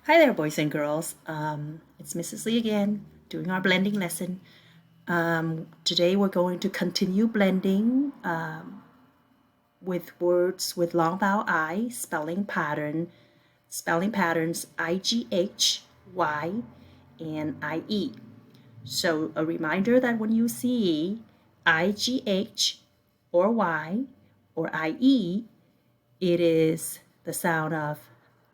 Hi there, boys and girls. It's Mrs. Lee again, doing our blending lesson. Today we're going to continue blending with words with long vowel I, spelling patterns IGH, Y, and IE. So a reminder that when you see IGH or Y or IE, it is the sound of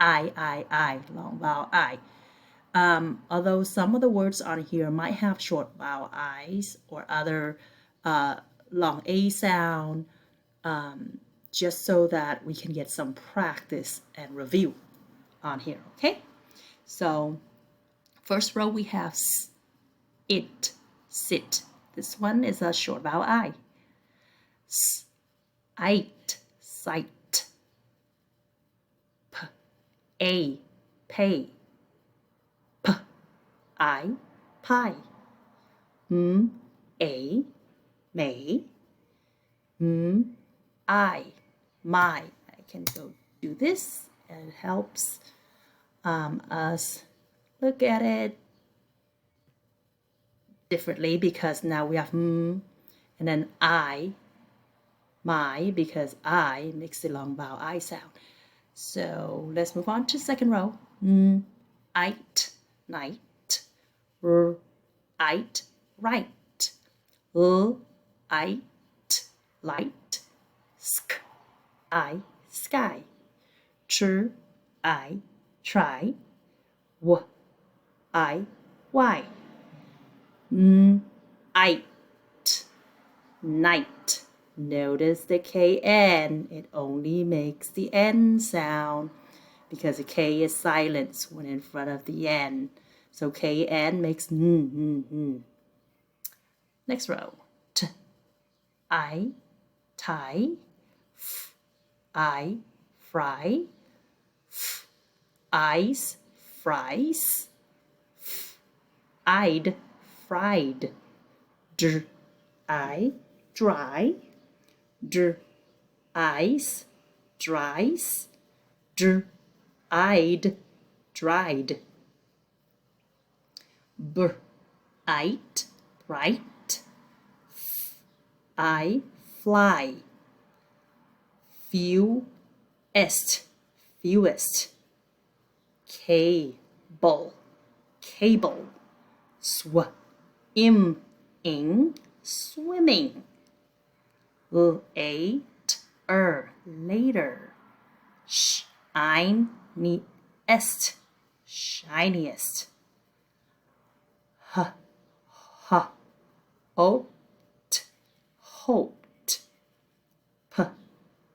I, long vowel I. Although some of the words on here might have short vowel I's or other long A sound, just so that we can get some practice and review on here, okay? So first row we have it, sit. This one is a short vowel I. Sight, sight. A, pay. I, pie. A, may. I, my. I can go do this, and it helps us look at it differently because now we have and then I, my, because I makes the long vowel I sound. So let's move on to second row. It, night. It, right. It, light. I, sky. I, try. I, why. It, night. Notice the KN. It only makes the N sound because the K is silent when in front of the N. So KN makes n. Next row. I, tie. I, fry. Ice, fries. I'd, fried. I, dry. Ice, dries. I'd, dried. Bright, bright. I, fly. Fewest, fewest. Cable, cable. Swimming, swimming. Later, later. Shiniest, shiniest. Hoped, hoped.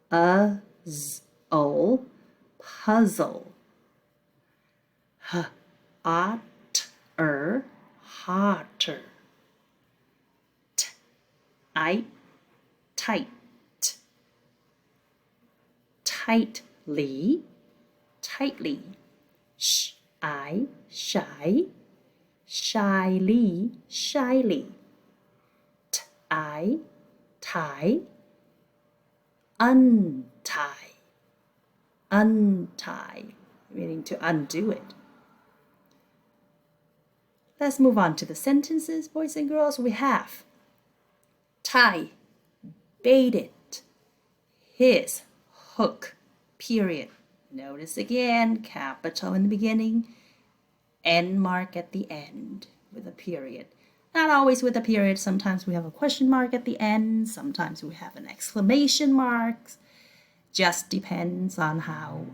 Puzzle, puzzle. Hotter, hotter. Tight, tight. Tightly, tightly. Shy, shy. Shyly, shyly. Tie, tie. Untie, untie, meaning to undo it. Let's move on to the sentences, boys and girls. We have tie, baited, his, hook, period. Notice again, capital in the beginning, N mark at the end with a period. Not always with a period. Sometimes we have a question mark at the end. Sometimes we have an exclamation mark. Just depends on how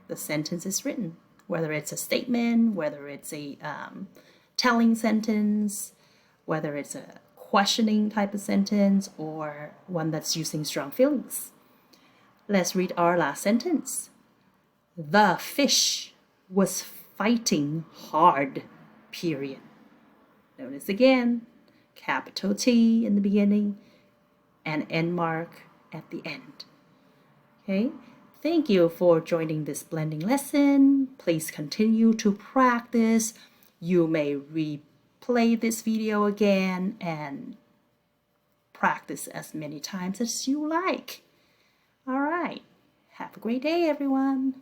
the sentence is written, whether it's a statement, whether it's a telling sentence, whether it's a questioning type of sentence, or one that's using strong feelings. Let's read our last sentence. The fish was fighting hard, period. Notice again, capital T in the beginning and N mark at the end. Okay, thank you for joining this blending lesson. Please continue to practice. You may replay this video again and practice as many times as you like. All right, have a great day, everyone.